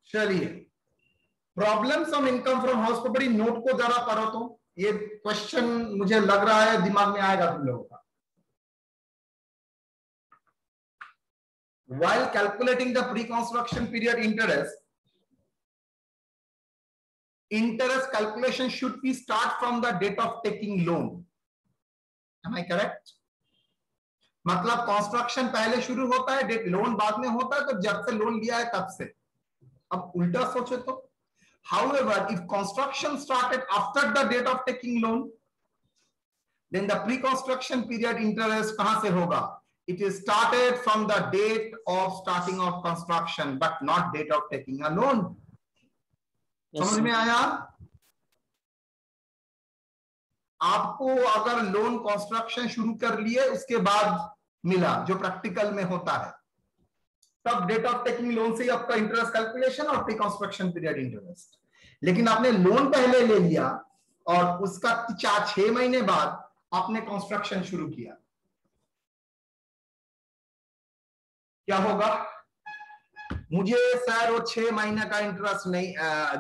चलिए, problems of income from house property note को जरा पढ़ो तो ये क्वेश्चन मुझे लग रहा है दिमाग में आएगा तुम लोगों का. While calculating the pre-construction period interest calculation should be start from the date of taking loan. Am I correct? मतलब कंस्ट्रक्शन पहले शुरू होता है, डेट लोन बाद में होता है, तो जब से लोन लिया है तब से. अब उल्टा सोचो तो, however if construction started after the date of taking loan, then the pre-construction period interest कहां से होगा? It is started from the date of starting of construction, but not date of taking a loan. समझ में आया? आपको अगर loan construction शुरू कर लिए उसके बाद मिला, जो प्रैक्टिकल में होता है, तब डेट ऑफ टेकिंग लोन से ही आपका इंटरेस्ट कैलकुलेशन और प्री कंस्ट्रक्शन पीरियड इंटरेस्ट. लेकिन आपने लोन पहले ले लिया और उसका 4-6 महीने बाद आपने कंस्ट्रक्शन शुरू किया, क्या होगा? मुझे सर वो 6 महीने का इंटरेस्ट नहीं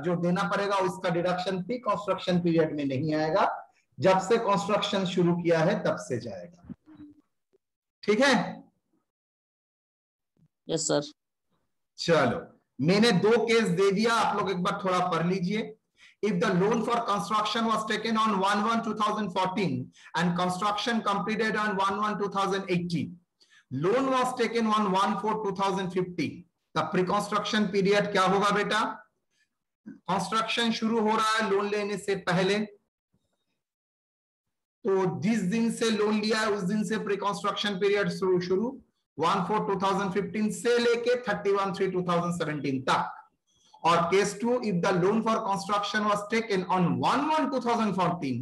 जो देना पड़ेगा, उसका डिडक्शन प्री कंस्ट्रक्शन पीरियड में नहीं आएगा, जब से कंस्ट्रक्शन शुरू किया है तब से जाएगा. ठीक है? Yes sir. चलो, मैंने 2 केस दे दिया, आप लोग एक बार थोड़ा पढ़ लीजिए. If the loan for construction was taken on 1/1/2014 and construction completed on 1/1/2018, loan was taken on 1/4/2015, the pre-construction period क्या होगा बेटा? कंस्ट्रक्शन शुरू हो रहा है लोन लेने से पहले, तो जिस दिन से लोन लिया है उस दिन से प्री कंस्ट्रक्शन पीरियड शुरू 1/4/2015 से लेके 31/3/2017 तक. और case 2, if the loan for construction was taken on 1/1/2014,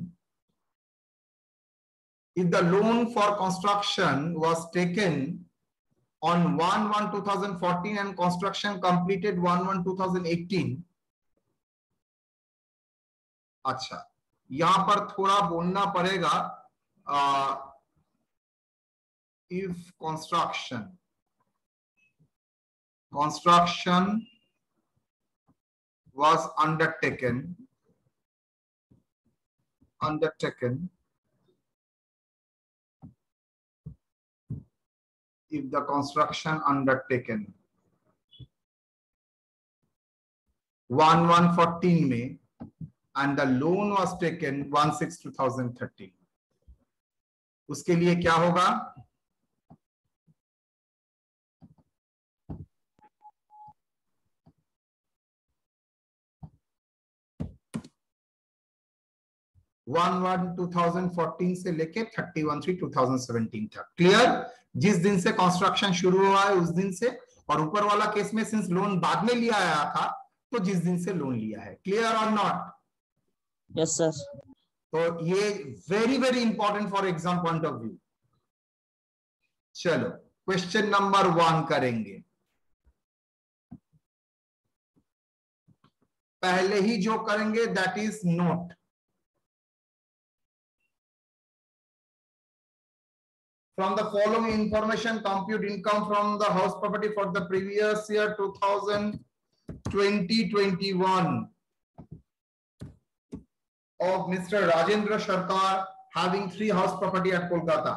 if the loan for construction was taken on 1/1/2014 and construction completed 1/1/2018. अच्छा, यहां पर थोड़ा बोलना पड़ेगा. If construction was undertaken if the construction undertaken 1/1/14 में and the loan was taken 1/6/2013, उसके लिए क्या होगा? वन 2014 से लेके 31/3/2017 तक. क्लियर? जिस दिन से कंस्ट्रक्शन शुरू हुआ है उस दिन से, और ऊपर वाला केस में सिंस लोन बाद में लिया आया था तो जिस दिन से लोन लिया है. क्लियर और नॉट? Yes sir. तो ये very very important for exam point of view. चलो, क्वेश्चन नंबर 1 करेंगे. पहले ही जो करेंगे that is note. From the following information, compute income from the house property for the previous year 2020-21 of Mr. Rajendra Sarkar having 3 house property at Kolkata.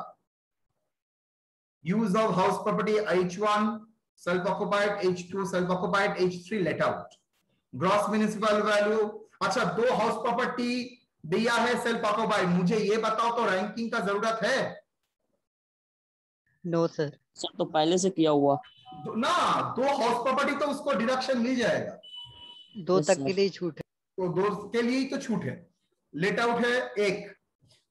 Use of house property H1 self-occupied, H2 self-occupied, H3 let out. Gross municipal value. अच्छा, 2 house property दिया है self occupied. मुझे ये बताओ तो ranking का जरूरत है? No sir. सर तो पहले से किया हुआ ना, 2 हाउस प्रॉपर्टी तो उसको डिडक्शन मिल जाएगा. 2 तक के लिए छूट है, तो 2 के लिए ही तो छूट है. लेट आउट है 1.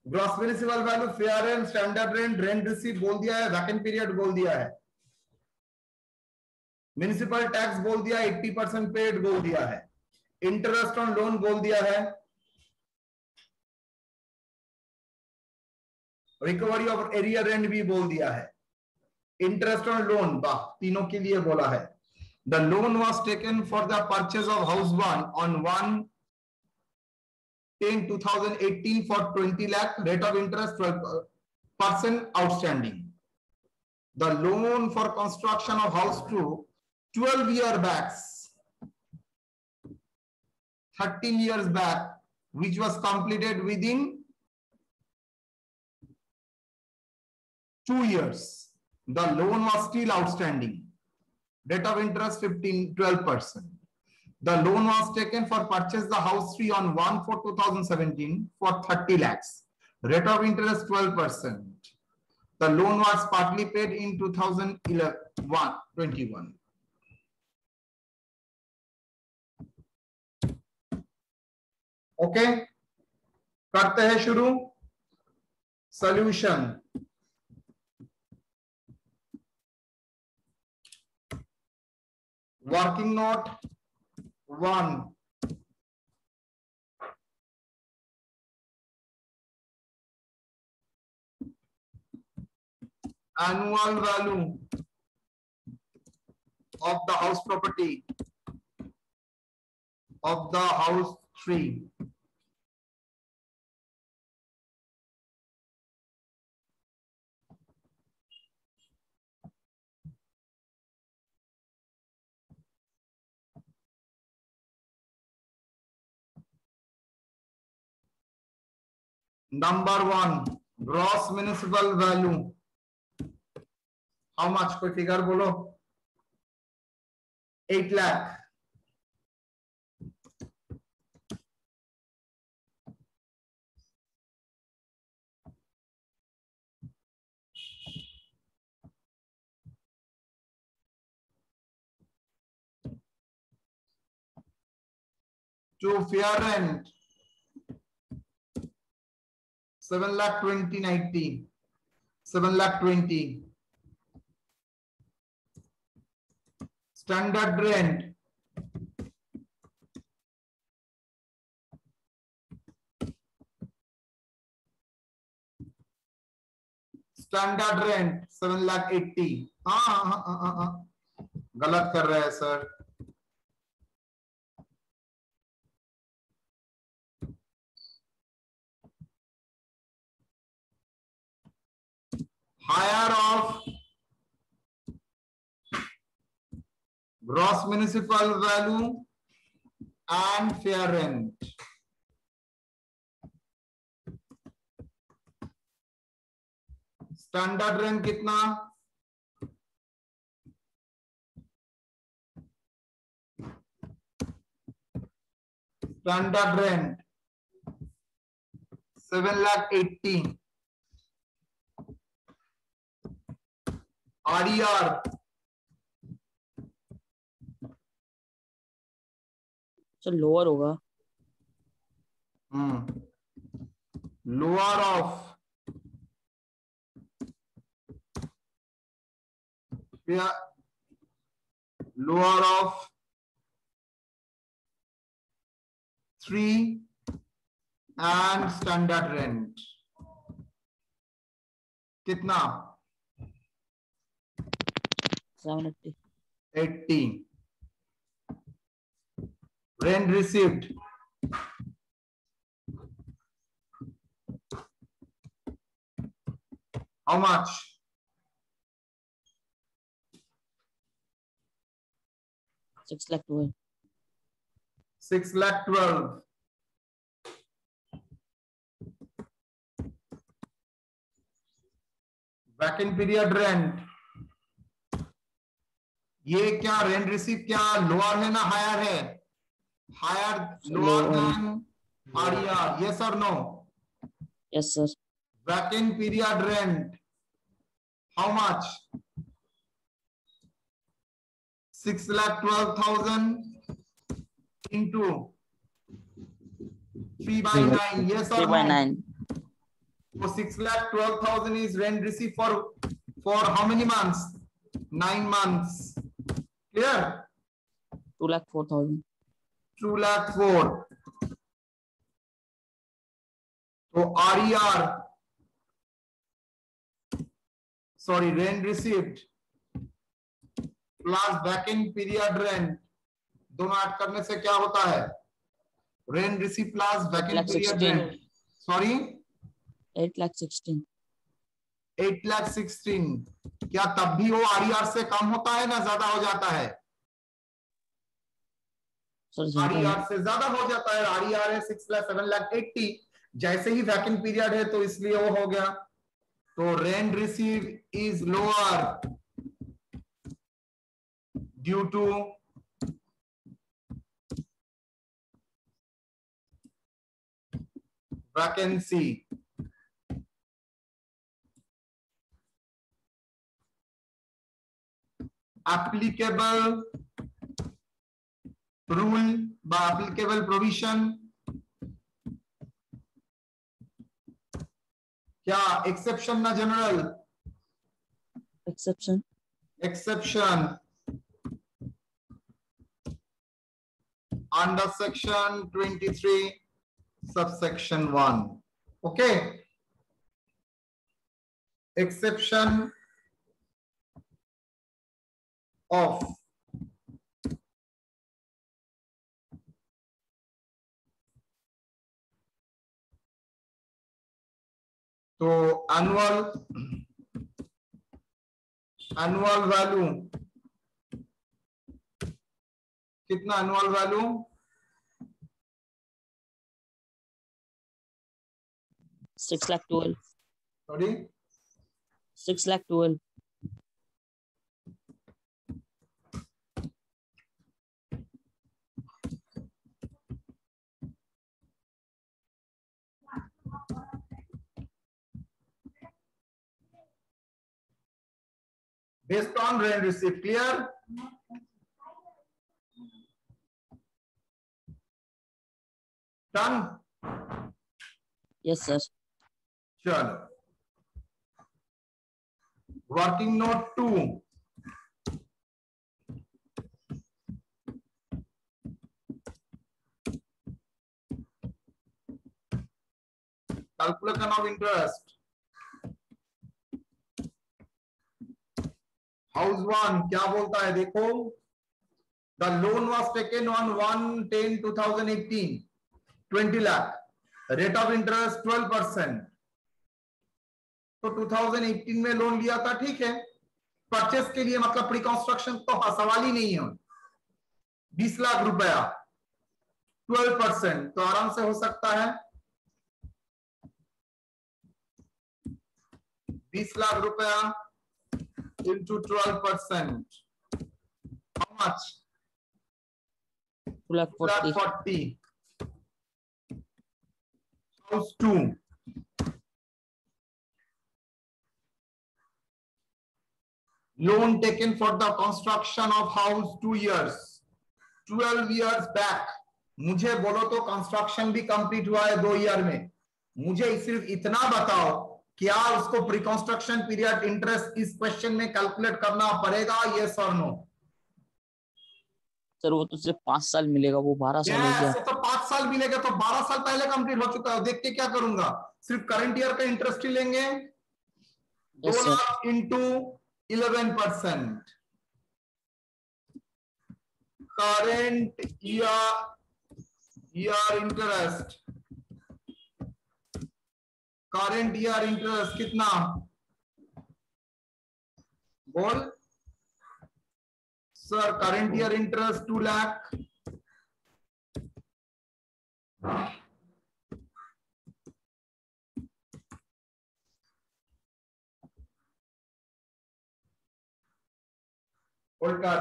Gross municipal value, fair rent, standard rent, rent receive बोल दिया है, वैकेंट पीरियड बोल दिया है, म्युनिसिपल टैक्स बोल दिया, 80% पेड बोल दिया है, इंटरेस्ट ऑन लोन बोल दिया है, रिकवरी ऑफ एरियर रेंट भी बोल दिया है, इंटरेस्ट ऑन लोन तीनों के लिए बोला है. The loan was taken for the purchase of house 1 on 1/10/2018 for 20 lakh, rate of interest 12% outstanding. The loan for construction of house 2 12 year backs 13 years back, which was completed within 2 years. The loan was still outstanding. Rate of interest 12%. The loan was taken for purchase the house 3 on 1/4/2017 for 30 lakhs. Rate of interest 12%. The loan was partly paid in 2021. Okay, करते हैं शुरू। Solution, working note 1, annual value of the house property of the house 3. Number 1, gross municipal value. How much? कोई figure बोलो। 8 lakh। To fair rent 7,20,90, 7,20,000. Standard rent standard rent 7,80,000। हाँ, गलत कर रहे हैं sir. Higher of gross municipal value and fair rent. Standard rent कितना? Standard rent 7,80,000। RER sir lower होगा। Lower of lower of 3 and standard rent कितना? 780। rent received how much? 6,12,000। 6,12,000। Vacant period rent, ये क्या रेंट रिसीव क्या lower है ना higher है? Higher, lower then RER, yes और no? Yes sir. Vacant period rent how much? 6,12,000 into 3/9, yes or no? 3/9। So 6,12,000 is rent received for how many months? 9 months. Clear? 2,04,000। 2,04,000. So RER, sorry, rent received plus vacant period rent, दोनों add करने से क्या होता है? Rent receive plus vacant period rent, sorry 8,16,000। 8,16,000। क्या तब भी वो आरईआर से कम होता है ना ज्यादा हो जाता है? सर ज्यादा है। RER से ज्यादा हो जाता है, RER है 6 लाख 7 लाख 80, जैसे ही वैकेंट पीरियड है तो इसलिए वो हो गया। तो rent receive is lower due to vacancy. applicable rule by applicable provision, क्या एक्सेप्शन ना general? Exception. Exception under section 23 subsection 1. Okay, exception of तो एनुअल वैल्यू कितना? Annual value 6,12,000। Sorry 6,12,000। based on rent receipt. Clear? Done? Yes, sir. चलो, working note 2, calculation of interest. House 1 क्या बोलता है देखो, the loan was taken on 1/10/2018, 20 lakh, rate of interest 12%। तो 2018 में loan लिया था, ठीक है। परचेस के लिए मतलब प्री कंस्ट्रक्शन तो सवाल ही नहीं है। 20 लाख रुपया 12%, तो आराम से हो सकता है 20 लाख रुपया into 12%, how much? 2,40,000। House 2, loan taken for the construction of house 2 years, 12 years back। मुझे बोलो तो कंस्ट्रक्शन भी कंप्लीट हुआ है 2 ईयर में। मुझे सिर्फ इतना बताओ, क्या उसको प्री कंस्ट्रक्शन पीरियड इंटरेस्ट इस क्वेश्चन में कैलकुलेट करना पड़ेगा, यस और नो? सर वो तो सिर्फ 5 साल मिलेगा, वो 12 साल हो गया। तो 5 साल मिलेगा, तो 12 साल पहले कंप्लीट हो चुका है। देख के क्या करूंगा, सिर्फ करंट ईयर का इंटरेस्ट ही लेंगे। 2 lakh into 11%, current year interest. Current year interest कितना बोल sir? Current year interest 2 lakh. Hold कर।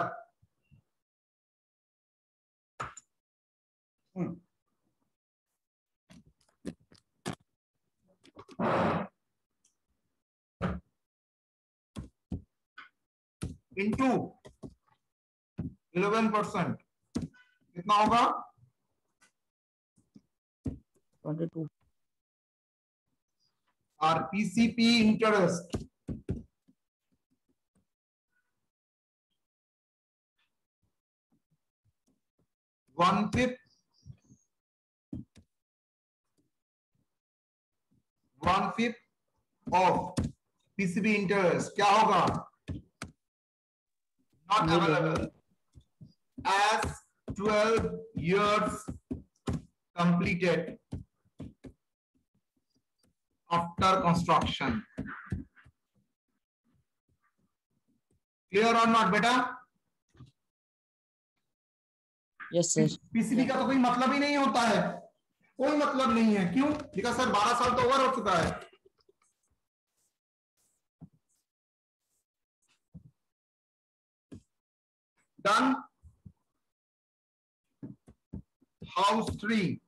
इंटू 11% कितना होगा? 22। और PCP interest 1/5 of PCB interest क्या होगा? Not available as 12 years completed after construction. Clear or not beta? Yes sir. PCB का तो कोई मतलब ही नहीं होता है, कोई मतलब नहीं है। क्यों? बिकॉज सर 12 साल तो ओवर हो चुका है। डन। हाउस 3,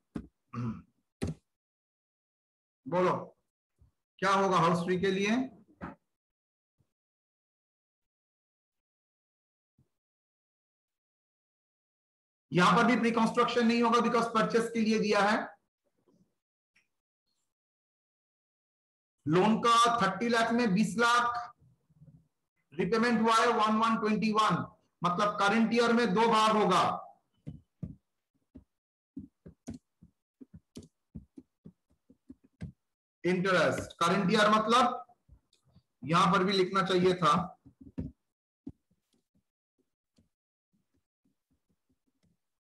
बोलो क्या होगा हाउस 3 के लिए? यहां पर भी प्री कंस्ट्रक्शन नहीं होगा बिकॉज परचेस के लिए दिया है। लोन का 30 लाख में 20 लाख रिपेमेंट हुआ है 1121, मतलब करंट ईयर में 2 भाग होगा। इंटरेस्ट करंट ईयर मतलब यहां पर भी लिखना चाहिए था,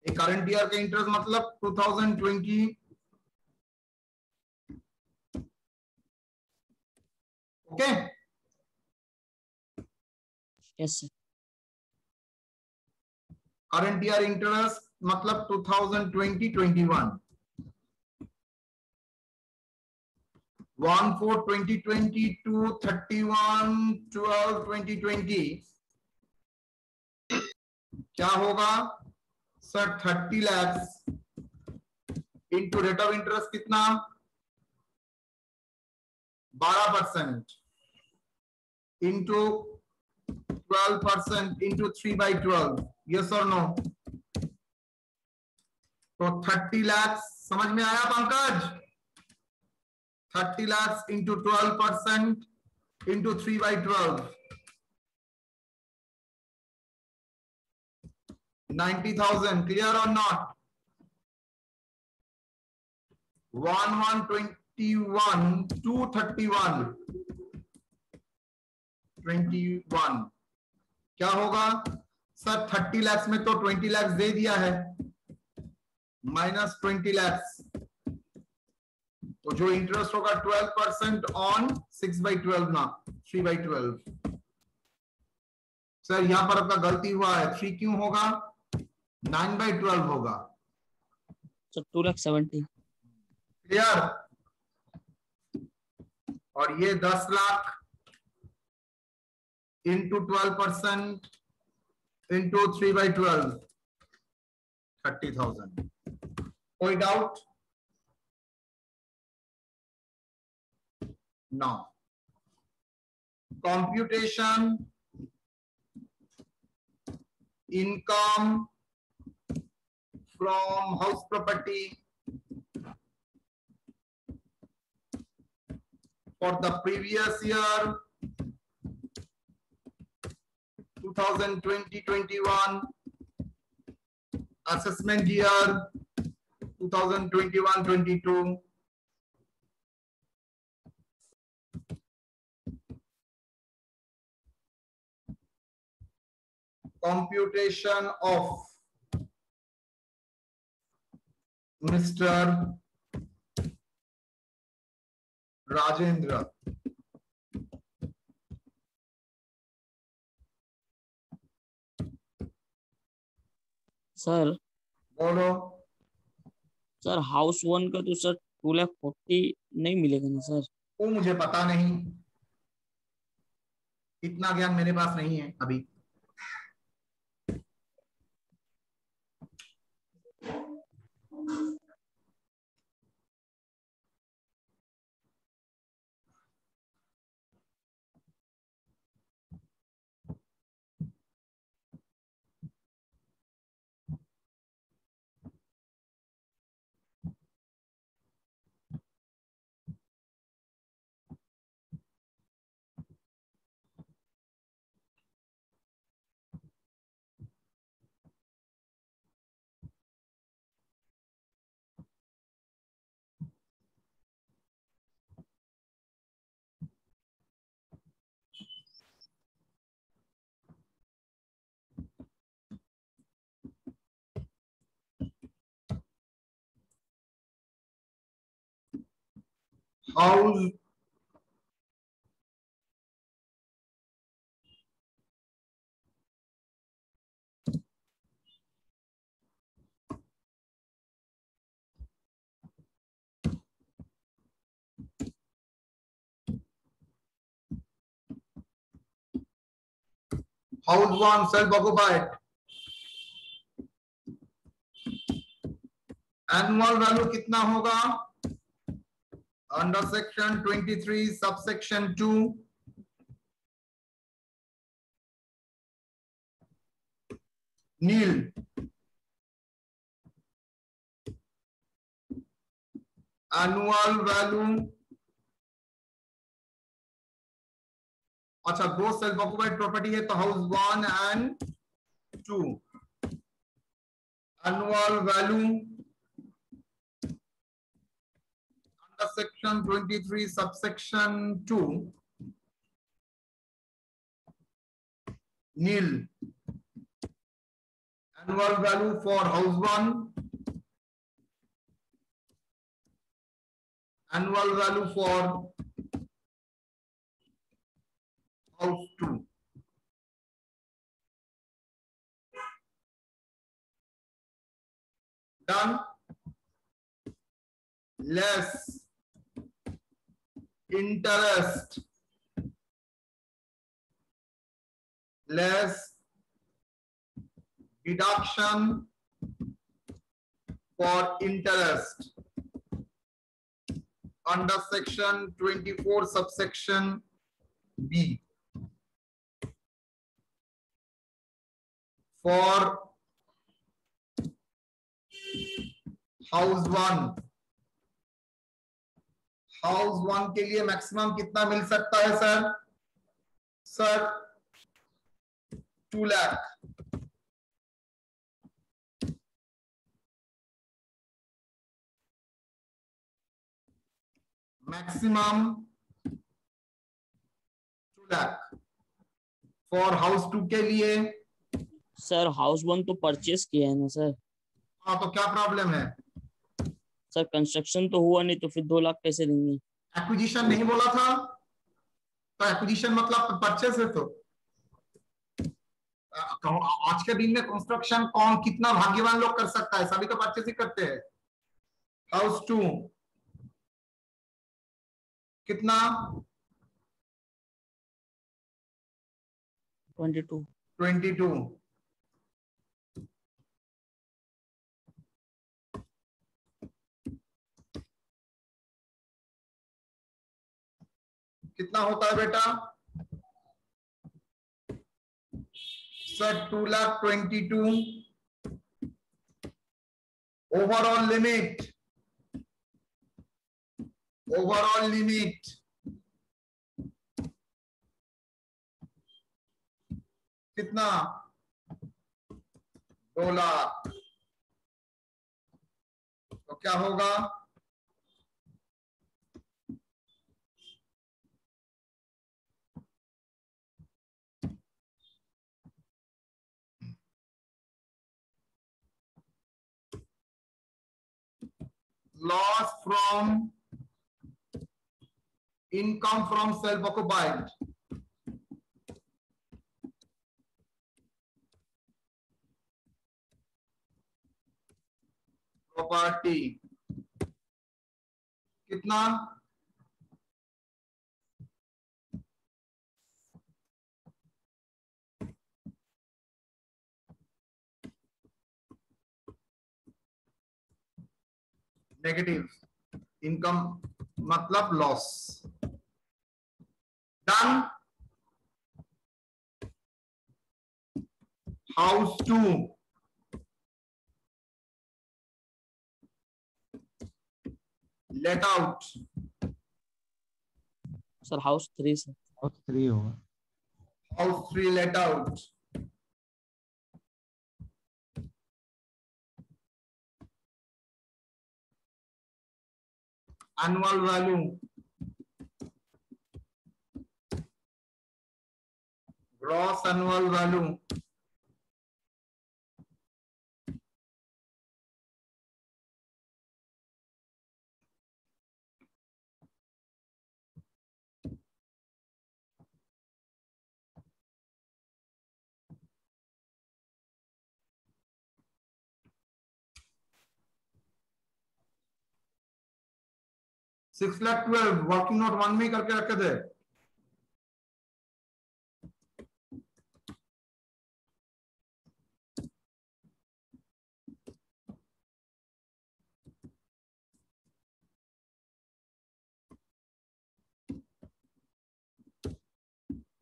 करंट ईयर का इंटरेस्ट मतलब 2020। Okay, yes sir. Current year interest मतलब 2020-21, 1/4/2022, 31/12/2020 क्या होगा sir? 30 lakh into rate of interest कितना? 12% इंटू 12% इंटू 3/12, यस और नो? तो 30 लाख समझ में आया Pankaj? 30 lakhs into 12% into 3/12, 90,000. Clear or not? 1121, 231, 21 क्या होगा सर? 30 lakhs में तो 20 lakhs दे दिया है, माइनस 20 lakhs, तो जो इंटरेस्ट होगा 12% ऑन 6/12 ना 3/12। सर यहां पर आपका गलती हुआ है, 3 क्यों होगा? 9/12 होगा। सर 2,70,000। क्लियर? और ये 10 लाख इंटू 12% इंटू 3/12, 30,000। कोई doubt? No. Computation income from house property for the previous year 2020-21, assessment year 2021-22, computation of Mr. Rajendra. Sir बोलो। सर हाउस 1 का तो सर 2,40,000 नहीं मिलेगा ना सर? वो मुझे पता नहीं, इतना ज्ञान मेरे पास नहीं है अभी। House house one self occupied, annual value कितना होगा under section 23 subsection 2, nil annual value. अच्छा, दो सेल्फ ऑक्युपाइड प्रॉपर्टी है तो house 1 and 2, annual value under section 23 subsection 2, nil annual value for house 1, annual value for house 2. Done. Less interest, less deduction for interest under section 24 subsection B for house 1। House 1 के लिए maximum कितना मिल सकता है sir? Sir 2 lakh. Maximum 2 lakh for house 2 के लिए। Sir house 1 तो purchase किया है ना सर। हाँ, तो क्या प्रॉब्लम है? सर कंस्ट्रक्शन तो हुआ नहीं तो फिर 2 लाख कैसे देंगे? एक्विजिशन नहीं बोला था? तो एक्विजिशन मतलब परचेस है। तो आज के दिन में कंस्ट्रक्शन कौन कितना भाग्यवान लोग कर सकता है? सभी तो परचेस ही करते हैं। हाउस 2 कितना? 22। कितना होता है बेटा? Sir 2,22,000 overall limit. Overall limit कितना? 2 लाख। तो क्या होगा? Loss from income from self occupied, property कितना? नेगेटिव। इनकम मतलब loss. Done. House 2 let out. Sir house 3 sir. House 3 होगा। House 3 let out. Annual value gross annual value $6,12,000 working note 1 में करके रखे थे।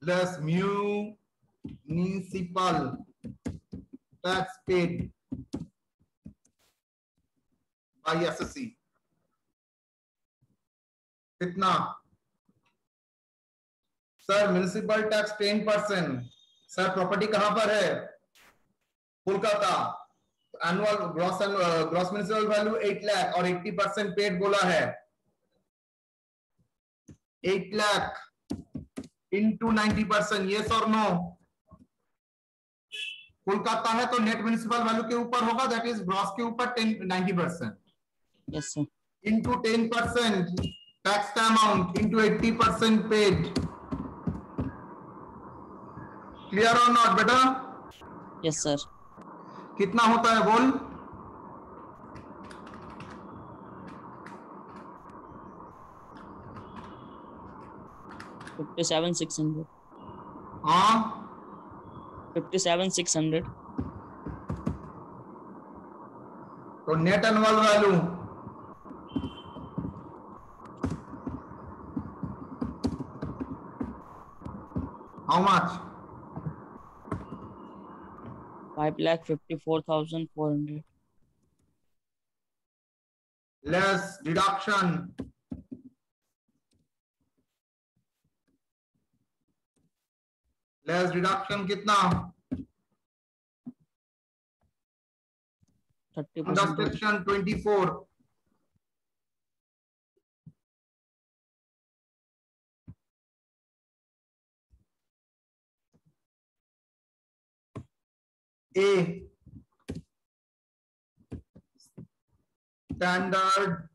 plus municipal tax paid by SSC कितना sir? Municipal tax 10%। Sir property कहां पर है? Kolkata. Annual gross municipal value 8 lakh और 80% पेड बोला है। 8 लाख इंटू 90%, यस और नो? कोलकाता है तो नेट म्युनिसिपल वैल्यू के ऊपर होगा, दैट इज ग्रॉस के ऊपर 90%। Yes sir. इंटू 10% टैक्स का अमाउंट इंटू 80% पेड। क्लियर और नॉट बेटा? Yes sir. कितना होता है बोल? $57,600। हाँ 57,600। तो net annual value how much? 5,54,400। Less deduction कितना? 30%। Section 24 A standard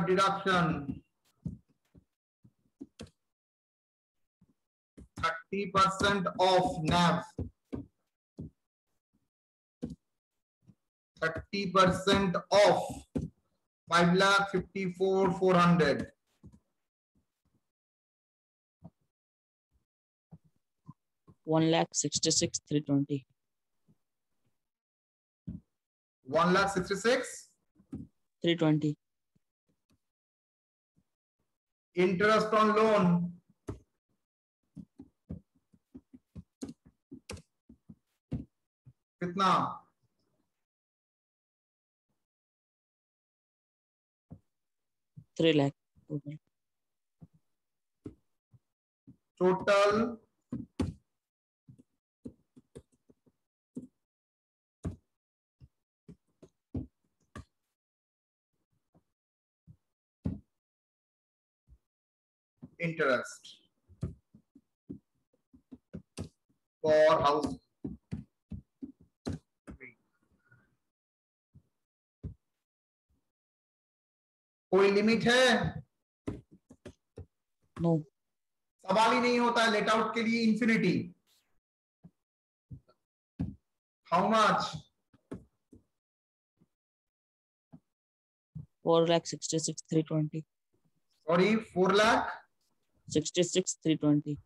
deduction 30% of NAV, 30% of 5,54,400, 1,66,320। 1,66,320। 320। Interest on loan कितना? 3 lakh total interest for house. कोई लिमिट है? नो। सवाल ही नहीं होता है लेट आउट के लिए इंफिनिटी। How much? 4,66,320। सॉरी 4,66,320।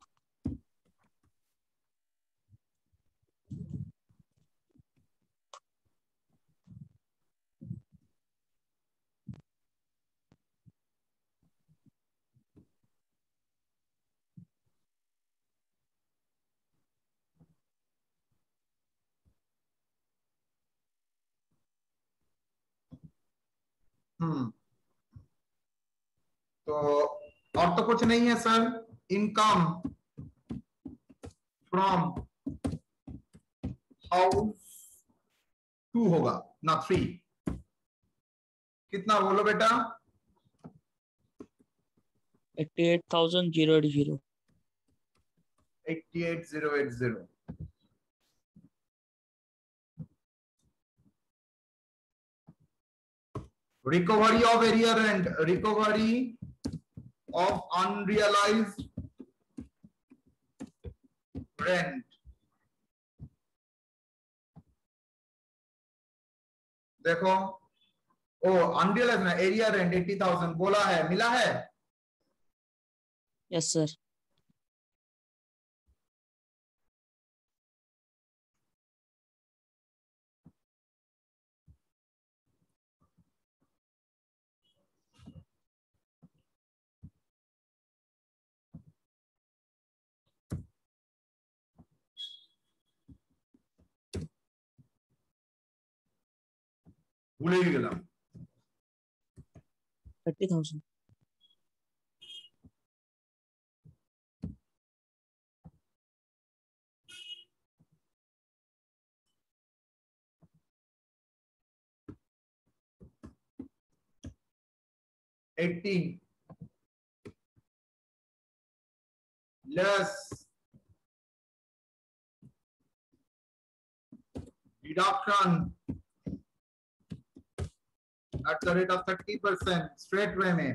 तो और तो कुछ नहीं है सर। इनकम फ्रॉम हाउस 2 होगा ना 3। कितना बोलो बेटा? 88,080। 88,080। Recovery of area rent, recovery of unrealized rent। देखो ओ अनरियलाइज्ड ना एरिया रेंट 80,000 बोला है, मिला है? Yes sir. ভুলে গেলাম 30,000 18 less deduction at the rate of 30% straight way में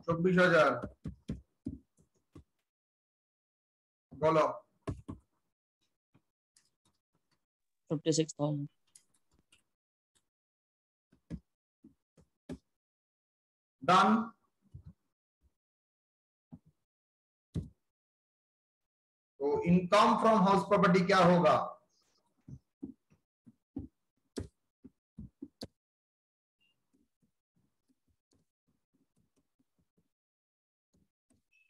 24,000 बोलो 56,000 डन तो इनकम फ्रॉम हाउस प्रॉपर्टी क्या होगा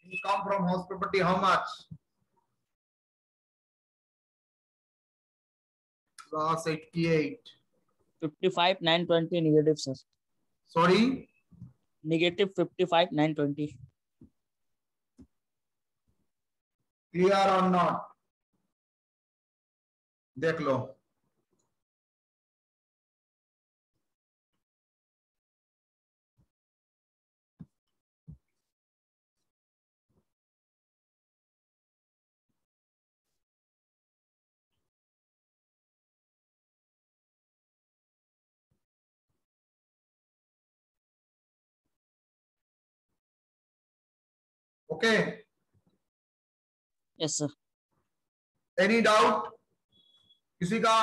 income from house property how much class 88 55,920 negative sir sorry negative 55,920 clear or not देख लो okay yes sir any doubt किसी का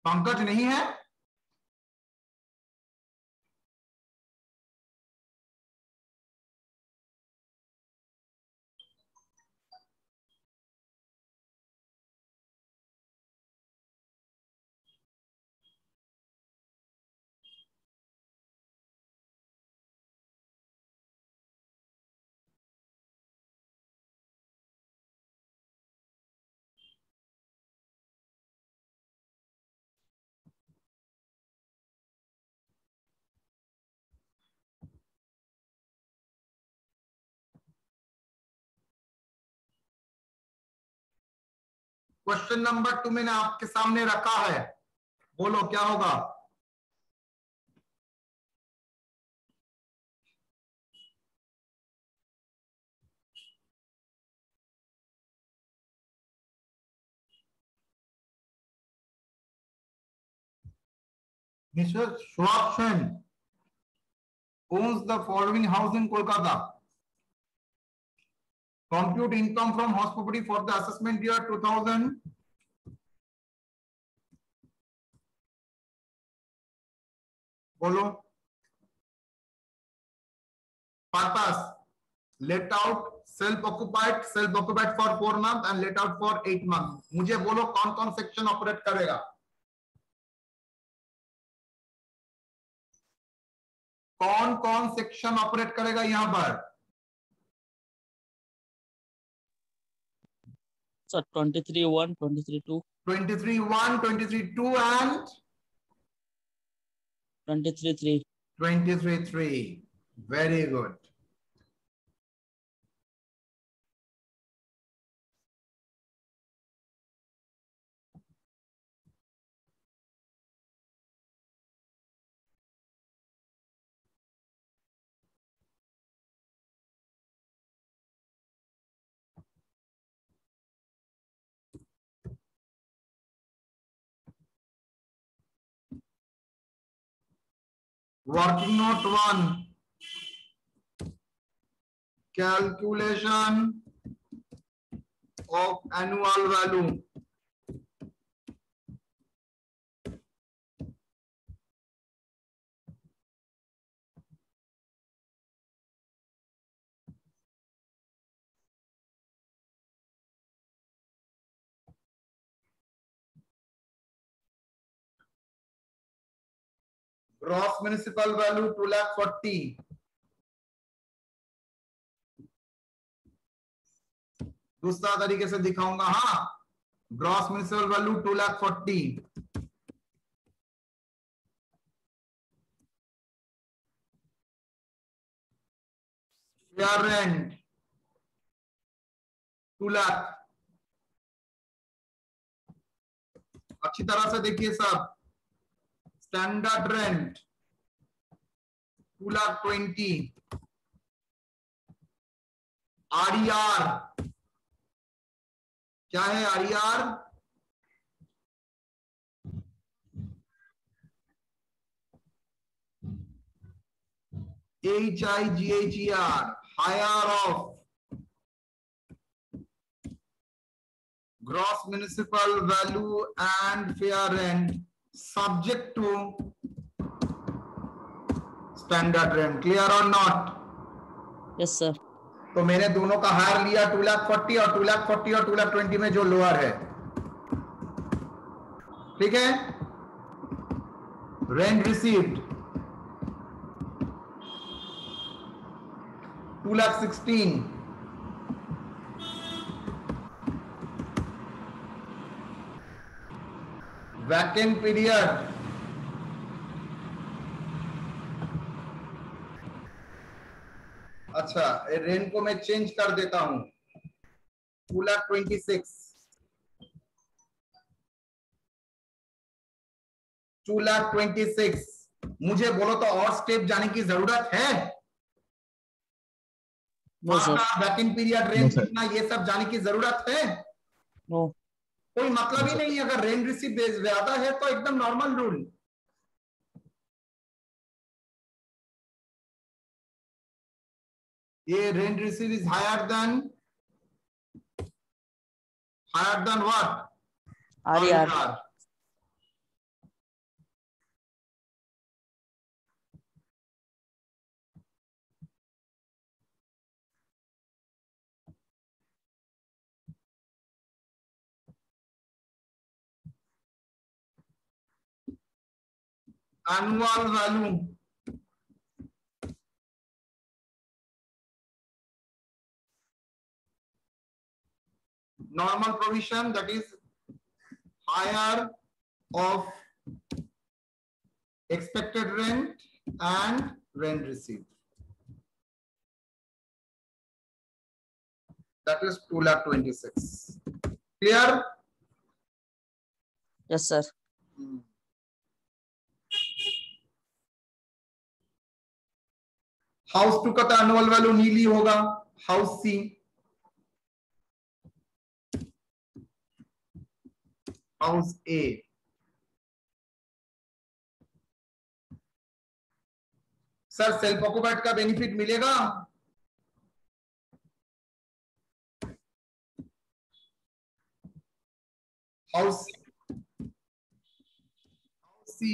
पंकज नहीं है क्वेश्चन नंबर 2 मैंने आपके सामने रखा है बोलो क्या होगा Mr. Schwab Shen owns the following house in Kolkata. Compute income from house property for the assessment year 2000. बोलो purpose let out self occupied for 4 months and let out for 8 months. मुझे बोलो कौन कौन सेक्शन ऑपरेट करेगा कौन कौन section operate करेगा यहां पर sir 23(1) 23(2) 23(1) 23(2) and 23(3) 23(3). Very good. Working note 1. Calculation of annual value. Gross municipal value 2,40,000. दूसरा तरीके से दिखाऊंगा। हाँ, gross municipal value 2,40,000, fair rent 2 lakh. अच्छी तरह से देखिए सब, स्टैंडर्ड रेंट 2,20,000, आरईआर क्या है? RER HIGHER, higher of gross municipal value and fair rent subject to standard rent. Clear or not? Yes sir. तो मैंने दोनों का हायर लिया 2,40,000 और 2,40,000 और 2,20,000 में जो लोअर है, ठीक है। रेंट रिसीव्ड 2,16,000, वैकेंट पीरियड अच्छा, रेंट को मैं चेंज कर देता हूं 2,26,000, 2,26,000। मुझे बोलो तो और स्टेप जाने की जरूरत है? No sir. Vacant period, rent कितना, ये सब जाने की जरूरत है? नो। कोई मतलब ही नहीं है। अगर रेंट रिसीव ज्यादा है तो एकदम नॉर्मल रूल। ये rent receive is higher than what? RER. annual value normal provision, that is higher of expected rent and rent received, that is 2,26,000. Clear? Yes sir. House 2 का तो एनुअल वैल्यू नीली होगा, house सी, house ए sir self occupied का benefit मिलेगा? House सी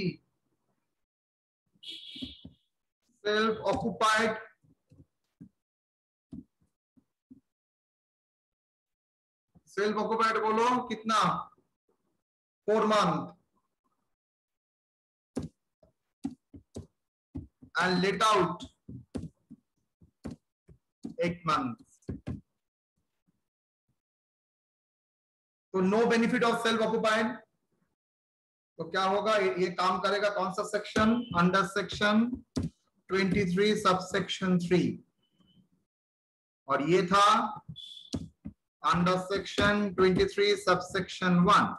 self occupied बोलो कितना? 4 month and let out 8 months. तो no benefit of self occupied. तो क्या होगा? ये काम करेगा कौन सा सेक्शन? अंडर सेक्शन 23 सबसेक्शन 3, और ये था अंडर सेक्शन 23 सबसेक्शन 1।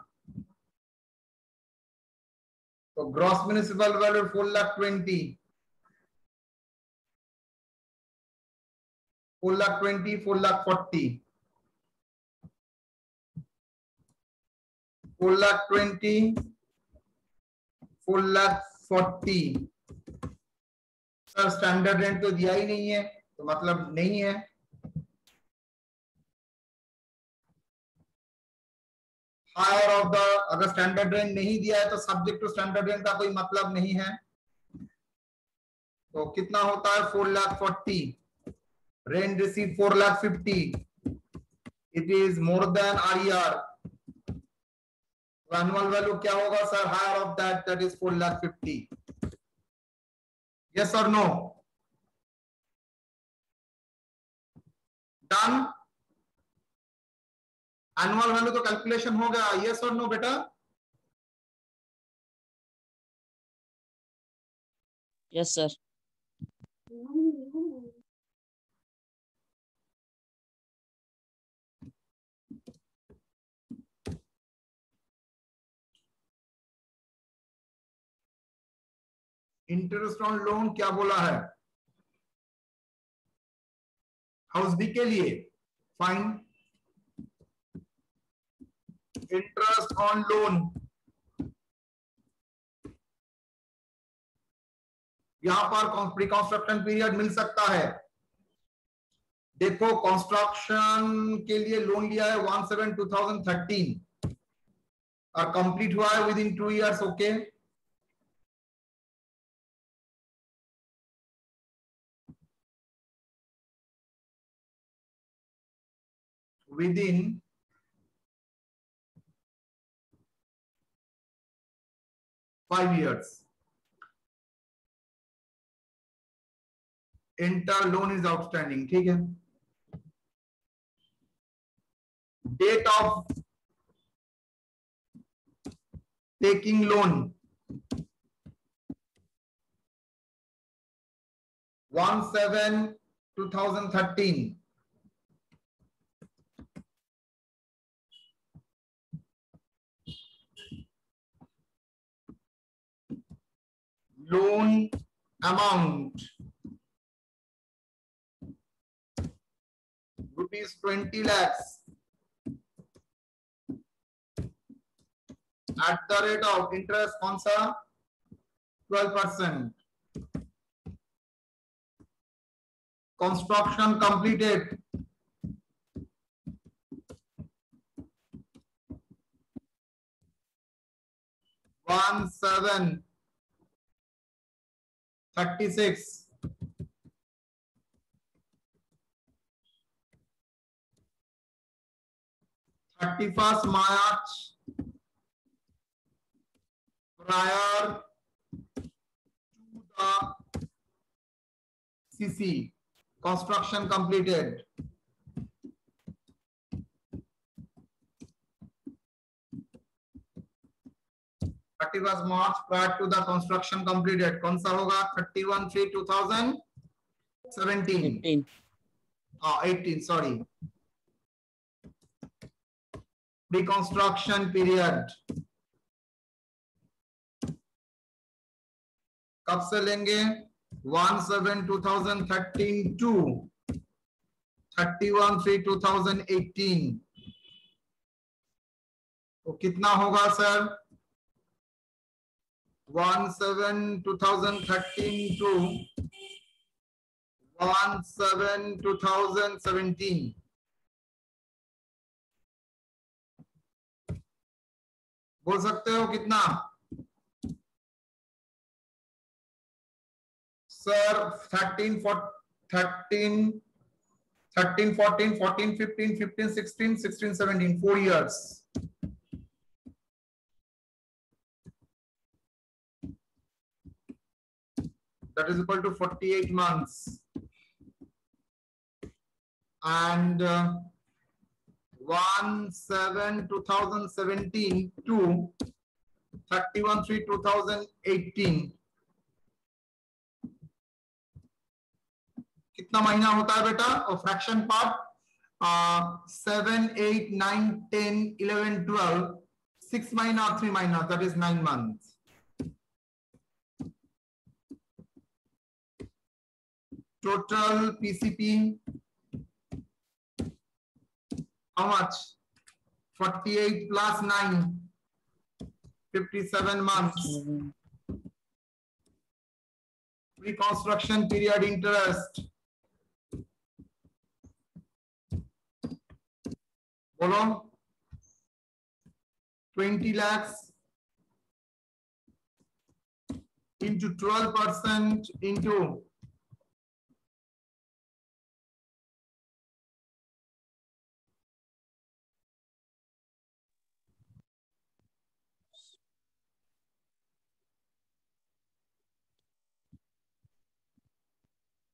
तो gross municipal value 4,20,000, 4,20,000, 4,40,000, 4,20,000, 4,40,000। Sir standard rent तो दिया ही नहीं है, तो मतलब नहीं है। हायर ऑफ द, अगर स्टैंडर्ड रेंट नहीं दिया है तो सब्जेक्ट टू स्टैंडर्ड रेंट का कोई मतलब नहीं है। तो कितना होता है? 4,40,000, rent receive 4,50,000, it is more than RER. Annual value क्या होगा sir? Higher of that is 4,50,000। Yes और नो? डन? एनुअल वैल्यू तो कैलकुलेशन हो गया, यस और नो बेटा? Yes sir. Interest on loan क्या बोला है हाउस बी के लिए? फाइन, इंटरेस्ट ऑन लोन यहां पर प्री कंस्ट्रक्शन पीरियड मिल सकता है। देखो कंस्ट्रक्शन के लिए लोन लिया है 1/7/2013 और कंप्लीट हुआ है within 2 years. Okay, within 5 years interest loan is outstanding. ठीक है, date of taking loan 1/7/2013। Loan amount ₹20 lakhs at the rate of interest कौन सा? 12%। Construction completed 1/7/36। 31st March prior to the CC construction completed। March prior to the construction completed कौन सा होगा? 31/3/2017 18 sorry. Pre-construction period कब से लेंगे? 1/7/2013 to 31/3/2018। तो कितना होगा सर? 1/7/2013 to 1/7/2017। बोल सकते हो कितना sir? 13 14 15 16 17 4 years। That is equal to 48 months and 1/7/2017 to 31/3/2018 कितना महीना होता है बेटा? और फ्रैक्शन पार्ट 7 8 9 10 11 12 6 महीना 3 महीना, that is 9 months। total PCP how much? 48 plus 9 57 months। Reconstruction period interest बोलो 20 lakhs into 12% into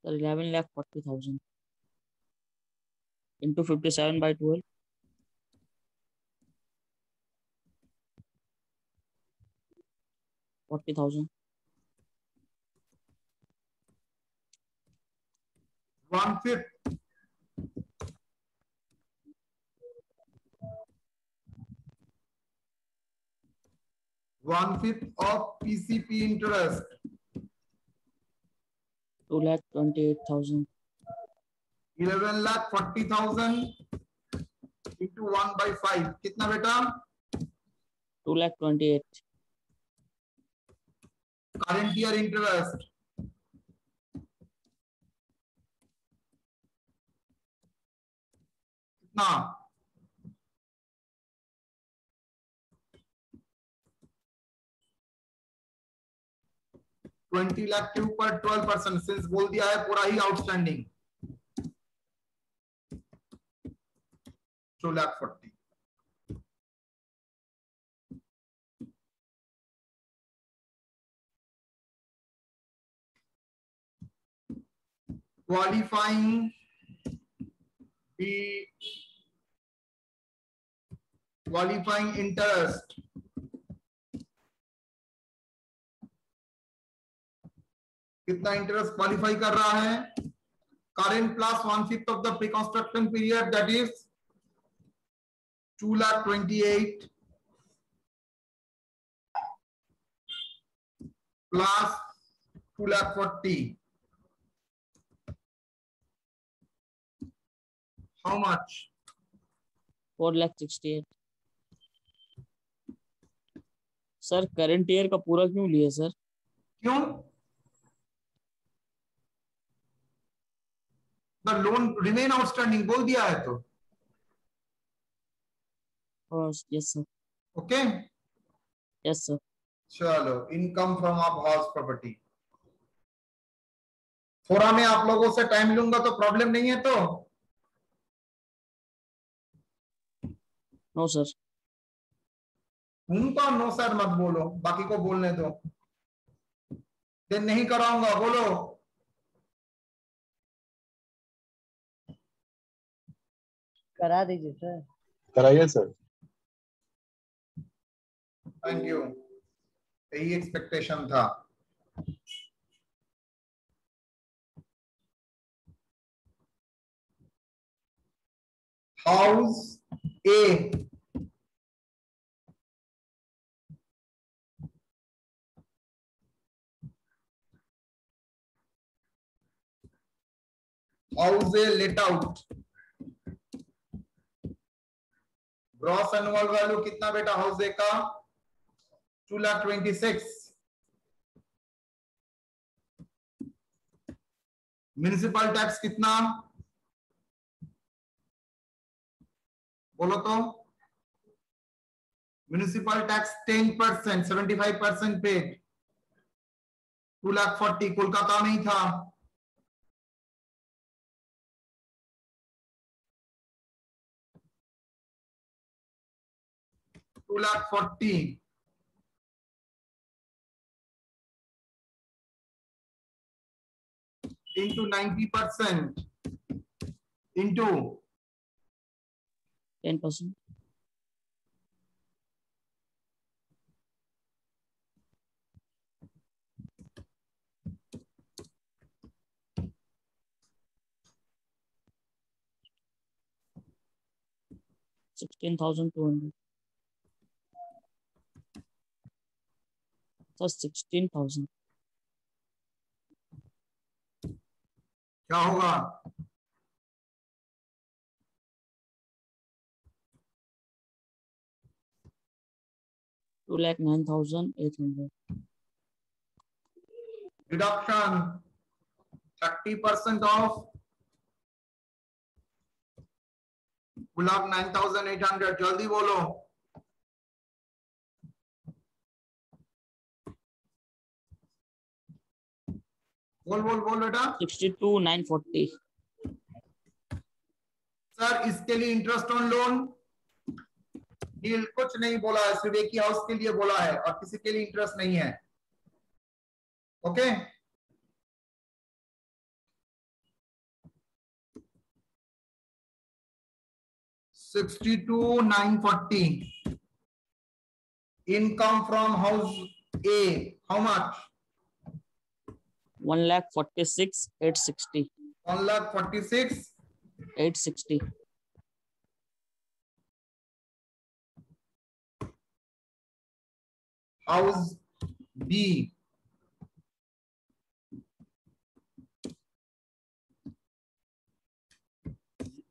11,40,000 into 57/12 40,000. 1/5 of PCP interest. 2,28,000. 11,40,000 into 1/5 कितना बेटा? 2,28,000. Current year interest कितना? 20 लाख के ऊपर 12% सिंस बोल दिया है पूरा ही आउटस्टैंडिंग 2,40,000. Qualifying interest कितना इंटरेस्ट क्वालिफाई कर रहा है? Current plus 1/5 of the pre-construction period, that is 2,28,000 plus 2,40,000. How much? 4,68,000. Sir current year का पूरा क्यों लिया सर? क्यों? The loan remain outstanding बोल दिया है तो. Yes sir. Okay yes sir. चलो, इनकम फ्रॉम आप हाउस प्रॉपर्टी. थोड़ा मैं आप लोगों से टाइम लूंगा तो प्रॉब्लम नहीं है तो? No sir. तो नो सर मत बोलो, बाकी को बोलने दो. दिन नहीं कराऊंगा, बोलो. करा दीजिए सर. कराइए सर. Thank you. यही एक्सपेक्टेशन था. House a let out. Gross annual value कितना बेटा हाउस ए का? 2,26,000. म्युनिसिपल टैक्स कितना बोलो तो? Municipal tax 10%, 75% paid. 2,40,000 कोलकाता में ही था. $2,40,000 into 90% into 10%. $16,200. सर 16,000. क्या होगा? $2,09,800. Deduction 30% of 2,09,800. जल्दी बोलो. बोल बोल बोल बेटा. 62,940. सर इसके लिए इंटरेस्ट ऑन लोन डील कुछ नहीं बोला है, सिर्फ एक ही हाउस के लिए बोला है और किसी के लिए इंटरेस्ट नहीं है. Okay $62,940 income from house A, how much? 1,46,860. 1,46,000. 860. House B,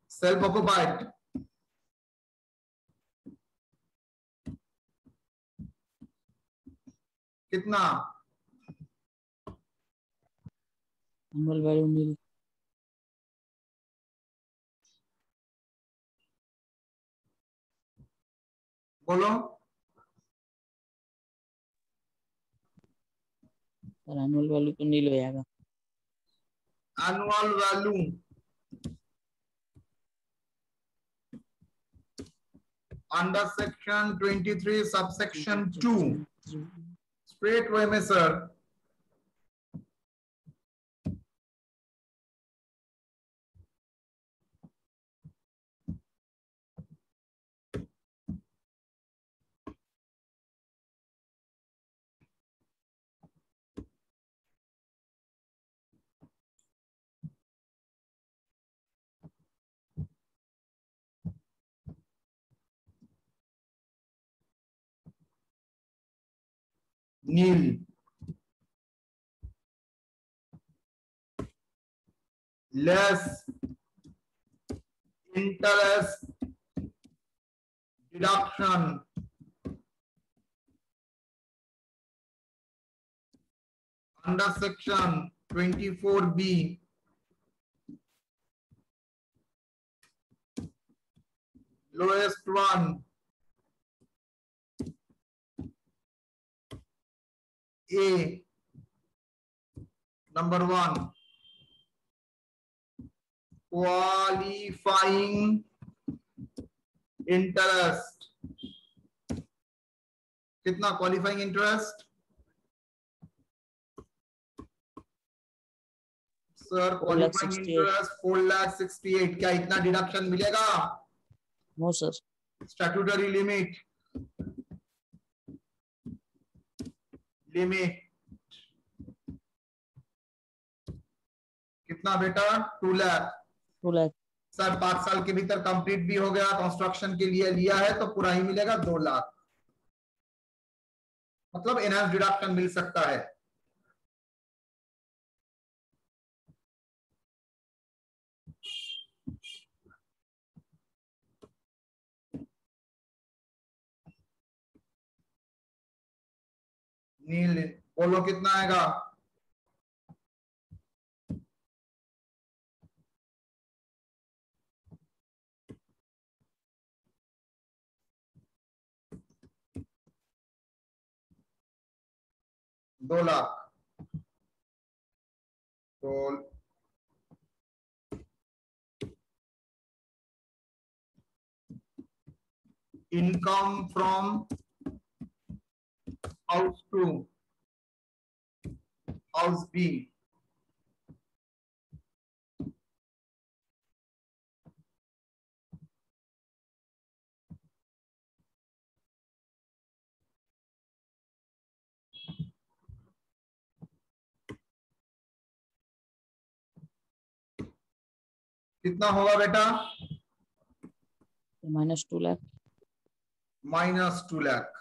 self-occupied. कितना? Annual value nil. बोलो. सर एनुअल वैल्यू तो नील हो जाएगा. Annual value under section 23 subsection 2 straight way में sir nil. Less interest deduction under section 24B lowest one A, number 1 qualifying interest. कितना qualifying interest sir? Qualifying interest 4,68,000. क्या इतना deduction मिलेगा? No sir. Statutory limit कितना बेटा? 2 lakh. 2 lakh. Sir 5 साल के भीतर कंप्लीट भी हो गया, कंस्ट्रक्शन के लिए लिया है तो पूरा ही मिलेगा 2 लाख. मतलब एनहांस डिडक्शन मिल सकता है. नील बोलो कितना आएगा? दो लाख. तो income from house 2 house B कितना होगा बेटा? -2 लाख. -2 लाख.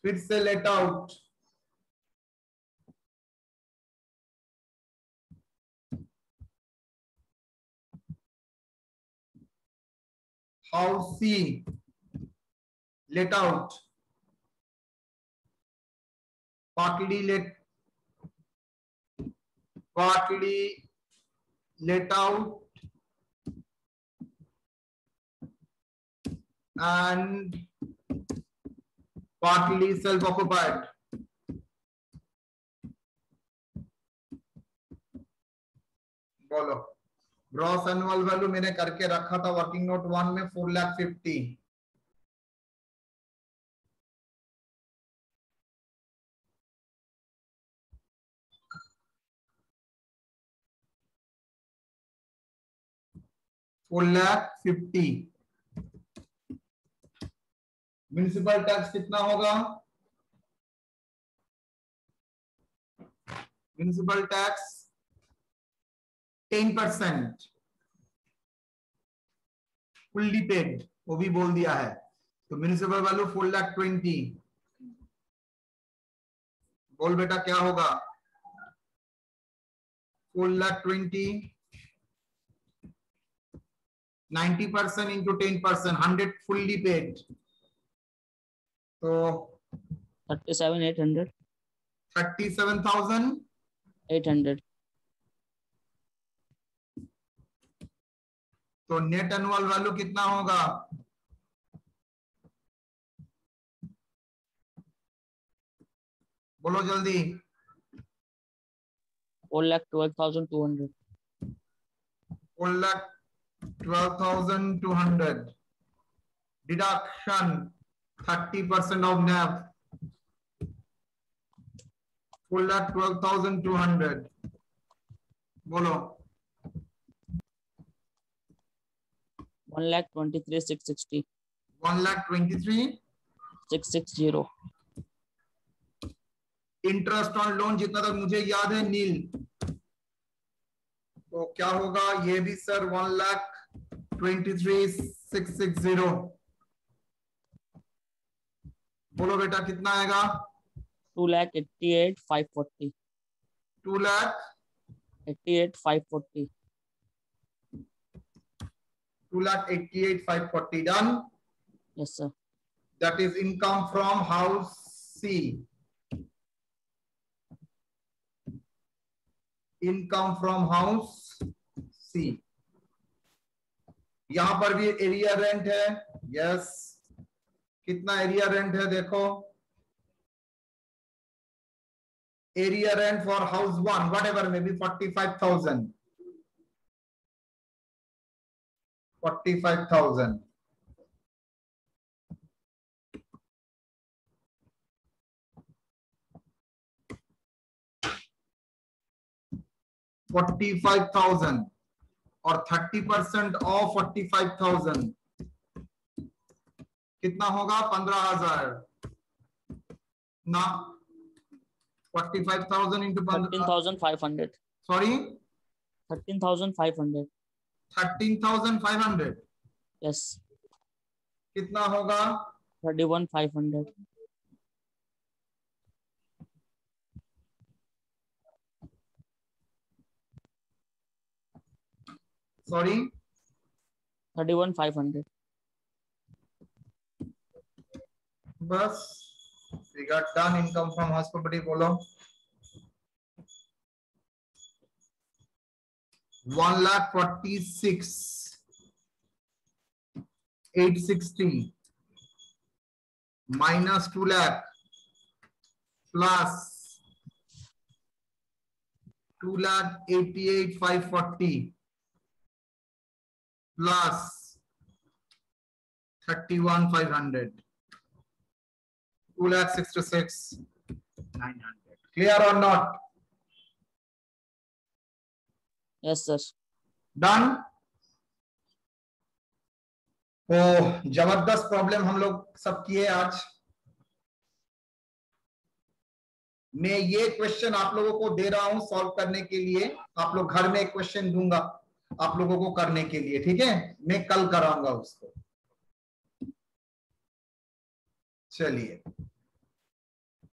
फिर से let out. House C let out. partly let out and partly self occupied. बोलो. ग्रॉस एनुअल वैल्यू मैंने करके रखा था वर्किंग नोट 1 में 4,50,000. 4,50,000। म्युनिसिपल टैक्स कितना होगा? म्युनिसिपल टैक्स 10% फुल्ली पेड, वो भी बोल दिया है। तो म्युनिसिपल वैल्यू 4,20,000। बोल बेटा क्या होगा? 4,20,000 90% इंटू 10%, 100 फुल्ली पेड, तो 37,800। 37,800। तो नेट एनुअल वैल्यू कितना होगा? बोलो जल्दी। 4,12,200। 4,12,200 डिडक्शन 30% ऑफ NAV, 4,12,200। बोलो। 1,23,660। 1,23,660। इंटरेस्ट ऑन लोन जितना तक मुझे याद है नील, तो क्या होगा ये भी सर? 1,23,660। बोलो बेटा कितना आएगा? 2,88,540। 2,88,540। 2,88,540 done. Yes sir. That is income from house C. Income from house C. यहां पर भी एरिया रेंट है। यस, कितना एरिया रेंट है देखो। Area rent for house 1 whatever में भी 45,000। 45,000। और 30% ऑफ 45,000 कितना होगा? 15,000 ना। 45,000 इंटू 13,500। सॉरी 13,500। 13,500। यस। कितना होगा? 31,500। सॉरी 31,500। बस we got done। Income from house property बोलो। 1,46,860 minus 2 lakh plus 2,88,540 plus 31,500, 2,66,900। Clear और नॉट? Yes sir. डन। तो जबरदस्त प्रॉब्लम हम लोग सब किए आज। मैं ये क्वेश्चन आप लोगों को दे रहा हूं सॉल्व करने के लिए। आप लोग घर में एक क्वेश्चन दूंगा आप लोगों को करने के लिए, ठीक है? मैं कल कराऊंगा उसको। चलिए।